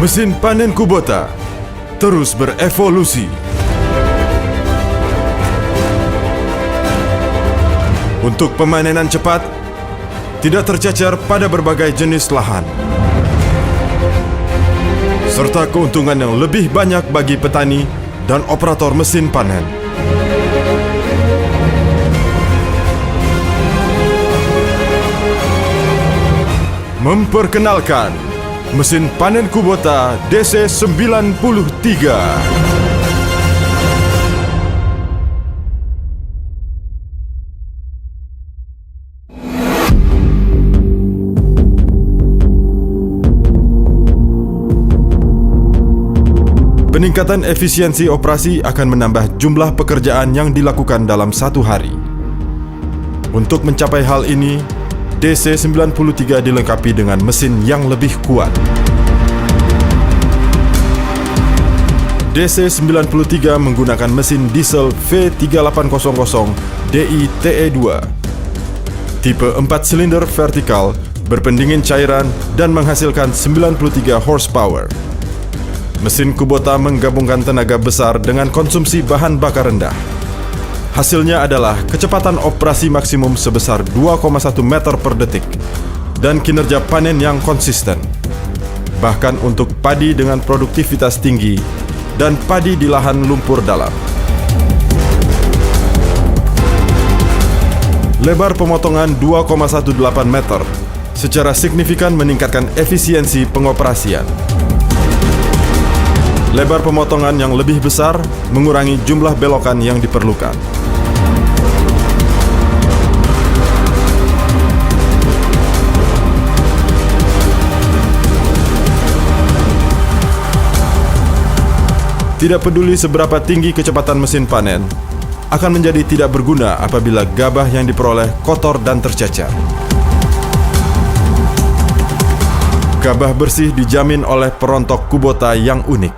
Mesin panen Kubota terus berevolusi untuk pemanenan cepat, tidak tercecer pada berbagai jenis lahan, serta keuntungan yang lebih banyak bagi petani dan operator mesin panen. Memperkenalkan mesin panen Kubota DC93. Peningkatan efisiensi operasi akan menambah jumlah pekerjaan yang dilakukan dalam satu hari. Untuk mencapai hal ini, DC93 dilengkapi dengan mesin yang lebih kuat. DC93 menggunakan mesin diesel V3800 DI TE2, tipe 4 silinder vertikal, berpendingin cairan dan menghasilkan 93 horsepower. Mesin Kubota menggabungkan tenaga besar dengan konsumsi bahan bakar rendah. Hasilnya adalah kecepatan operasi maksimum sebesar 2,1 meter per detik dan kinerja panen yang konsisten. Bahkan untuk padi dengan produktivitas tinggi dan padi di lahan lumpur dalam. Lebar pemotongan 2,18 meter secara signifikan meningkatkan efisiensi pengoperasian. Lebar pemotongan yang lebih besar mengurangi jumlah belokan yang diperlukan. Tidak peduli seberapa tinggi kecepatan mesin panen, akan menjadi tidak berguna apabila gabah yang diperoleh kotor dan tercecer. Gabah bersih dijamin oleh perontok Kubota yang unik.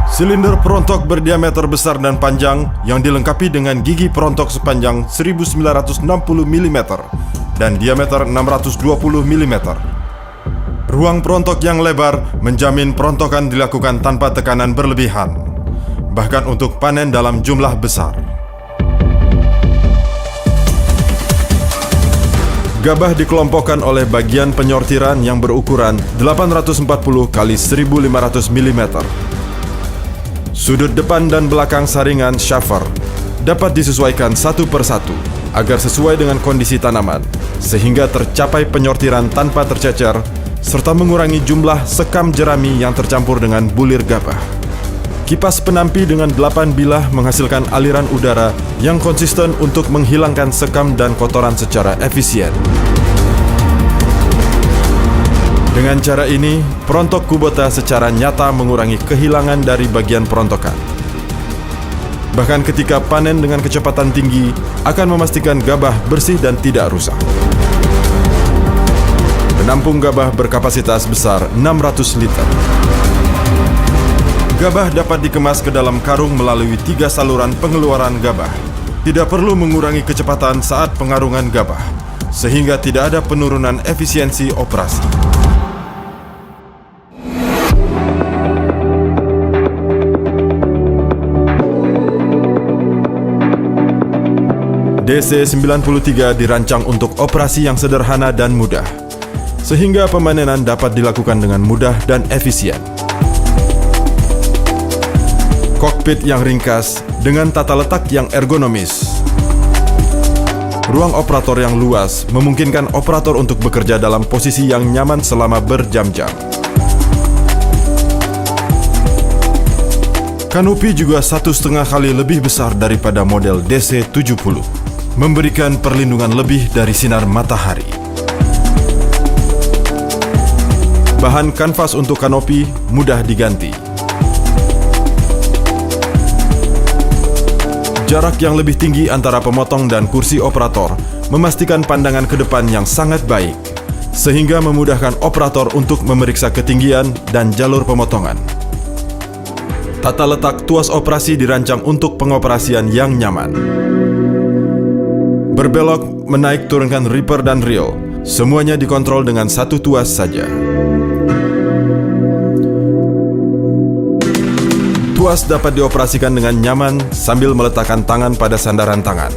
Silinder perontok berdiameter besar dan panjang yang dilengkapi dengan gigi perontok sepanjang 1960 mm dan diameter 620 mm. Ruang perontok yang lebar menjamin perontokan dilakukan tanpa tekanan berlebihan, bahkan untuk panen dalam jumlah besar. Gabah dikelompokkan oleh bagian penyortiran yang berukuran 840 x 1500 mm. Sudut depan dan belakang saringan shaver dapat disesuaikan satu per satu agar sesuai dengan kondisi tanaman, sehingga tercapai penyortiran tanpa tercecer serta mengurangi jumlah sekam jerami yang tercampur dengan bulir gabah. Kipas penampi dengan 8 bilah menghasilkan aliran udara yang konsisten untuk menghilangkan sekam dan kotoran secara efisien. Dengan cara ini, perontok Kubota secara nyata mengurangi kehilangan dari bagian perontokan. Bahkan ketika panen dengan kecepatan tinggi, akan memastikan gabah bersih dan tidak rusak. Penampung gabah berkapasitas besar 600 liter. Gabah dapat dikemas ke dalam karung melalui 3 saluran pengeluaran gabah. Tidak perlu mengurangi kecepatan saat pengarungan gabah, sehingga tidak ada penurunan efisiensi operasi. DC93 dirancang untuk operasi yang sederhana dan mudah, sehingga pemanenan dapat dilakukan dengan mudah dan efisien. Kokpit yang ringkas dengan tata letak yang ergonomis. Ruang operator yang luas memungkinkan operator untuk bekerja dalam posisi yang nyaman selama berjam-jam. Kanopi juga 1,5 kali lebih besar daripada model DC70, memberikan perlindungan lebih dari sinar matahari. Bahan kanvas untuk kanopi mudah diganti. Jarak yang lebih tinggi antara pemotong dan kursi operator memastikan pandangan ke depan yang sangat baik, sehingga memudahkan operator untuk memeriksa ketinggian dan jalur pemotongan. Tata letak tuas operasi dirancang untuk pengoperasian yang nyaman. Berbelok, menaik turunkan ripper dan reel, semuanya dikontrol dengan satu tuas saja. Tuas dapat dioperasikan dengan nyaman sambil meletakkan tangan pada sandaran tangan,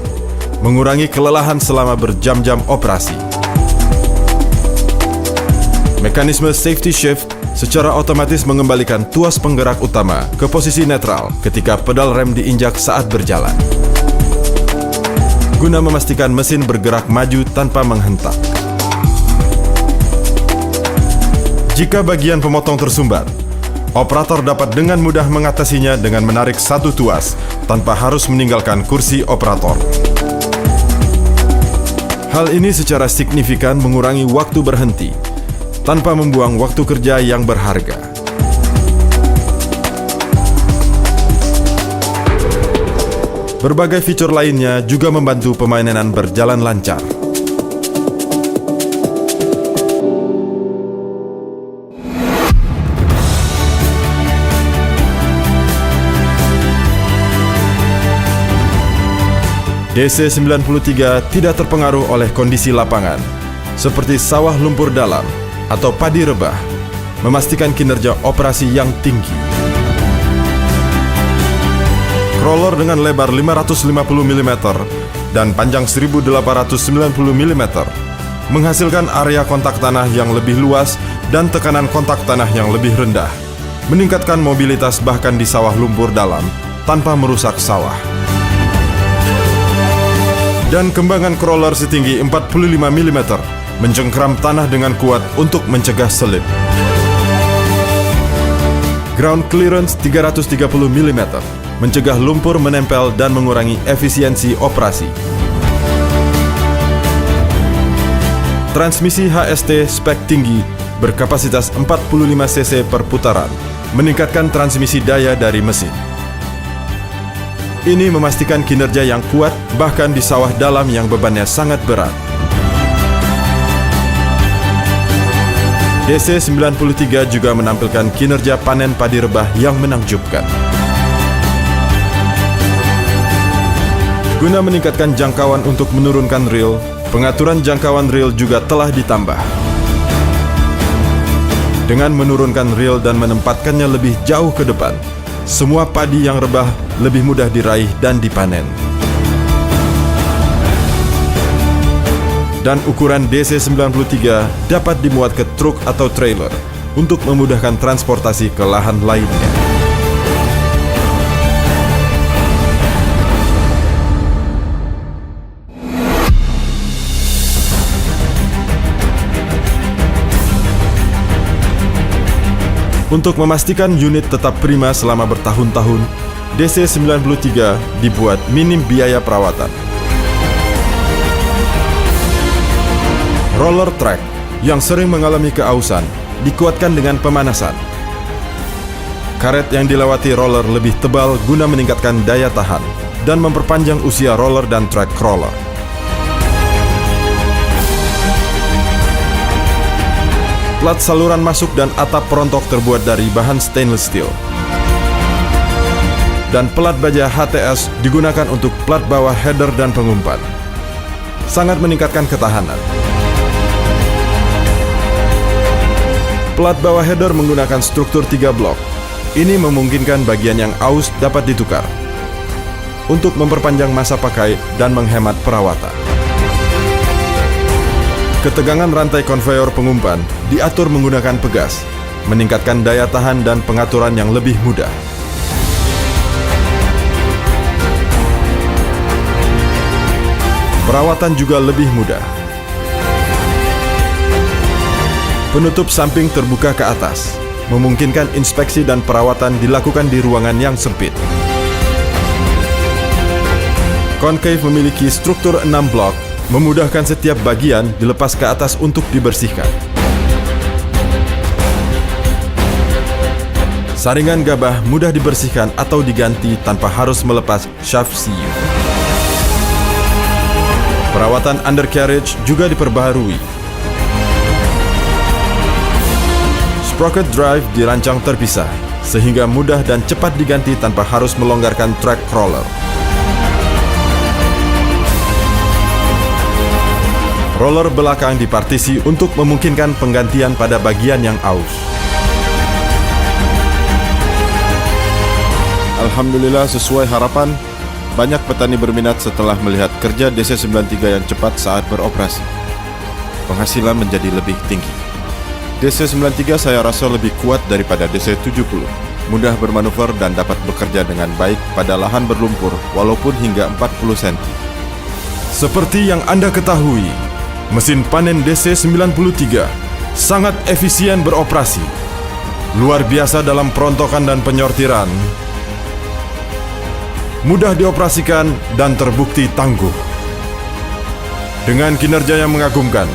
mengurangi kelelahan selama berjam-jam operasi. Mekanisme safety shift secara otomatis mengembalikan tuas penggerak utama ke posisi netral ketika pedal rem diinjak saat berjalan, guna memastikan mesin bergerak maju tanpa menghentak. Jika bagian pemotong tersumbat, operator dapat dengan mudah mengatasinya dengan menarik satu tuas tanpa harus meninggalkan kursi operator. Hal ini secara signifikan mengurangi waktu berhenti tanpa membuang waktu kerja yang berharga. Berbagai fitur lainnya juga membantu pemainan berjalan lancar. DC-93 tidak terpengaruh oleh kondisi lapangan, seperti sawah lumpur dalam atau padi rebah, memastikan kinerja operasi yang tinggi. Crawler dengan lebar 550 mm dan panjang 1890 mm menghasilkan area kontak tanah yang lebih luas dan tekanan kontak tanah yang lebih rendah, meningkatkan mobilitas bahkan di sawah lumpur dalam tanpa merusak sawah. Dan kembangan crawler setinggi 45 mm mencengkram tanah dengan kuat untuk mencegah selip. Ground clearance 330 mm mencegah lumpur menempel dan mengurangi efisiensi operasi. Transmisi HST spek tinggi berkapasitas 45 cc per putaran, meningkatkan transmisi daya dari mesin. Ini memastikan kinerja yang kuat bahkan di sawah dalam yang bebannya sangat berat. DC-93 juga menampilkan kinerja panen padi rebah yang menakjubkan. Guna meningkatkan jangkauan untuk menurunkan reel, pengaturan jangkauan reel juga telah ditambah. Dengan menurunkan reel dan menempatkannya lebih jauh ke depan, semua padi yang rebah lebih mudah diraih dan dipanen. Dan ukuran DC-93 dapat dimuat ke truk atau trailer untuk memudahkan transportasi ke lahan lainnya. Untuk memastikan unit tetap prima selama bertahun-tahun, DC-93 dibuat minim biaya perawatan. Roller track yang sering mengalami keausan dikuatkan dengan pemanasan. Karet yang dilewati roller lebih tebal guna meningkatkan daya tahan dan memperpanjang usia roller dan track crawler. Plat saluran masuk dan atap perontok terbuat dari bahan stainless steel. Dan pelat baja HTS digunakan untuk plat bawah header dan pengumpan. Sangat meningkatkan ketahanan. Plat bawah header menggunakan struktur 3 blok. Ini memungkinkan bagian yang aus dapat ditukar untuk memperpanjang masa pakai dan menghemat perawatan. Ketegangan rantai konveyor pengumpan diatur menggunakan pegas, meningkatkan daya tahan dan pengaturan yang lebih mudah. Perawatan juga lebih mudah. Penutup samping terbuka ke atas, memungkinkan inspeksi dan perawatan dilakukan di ruangan yang sempit. Concave memiliki struktur 6 blok, memudahkan setiap bagian dilepas ke atas untuk dibersihkan. Saringan gabah mudah dibersihkan atau diganti tanpa harus melepas shaft CU. Perawatan undercarriage juga diperbaharui. Sprocket drive dirancang terpisah, sehingga mudah dan cepat diganti tanpa harus melonggarkan track crawler. Roller belakang dipartisi untuk memungkinkan penggantian pada bagian yang aus. Alhamdulillah sesuai harapan, banyak petani berminat setelah melihat kerja DC93 yang cepat saat beroperasi. Penghasilan menjadi lebih tinggi. DC93 saya rasa lebih kuat daripada DC70, mudah bermanuver dan dapat bekerja dengan baik pada lahan berlumpur walaupun hingga 40 cm. Seperti yang Anda ketahui, mesin panen DC93 sangat efisien beroperasi, luar biasa dalam perontokan dan penyortiran, mudah dioperasikan dan terbukti tangguh. Dengan kinerja yang mengagumkan,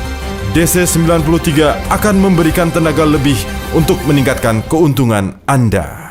DC93 akan memberikan tenaga lebih untuk meningkatkan keuntungan Anda.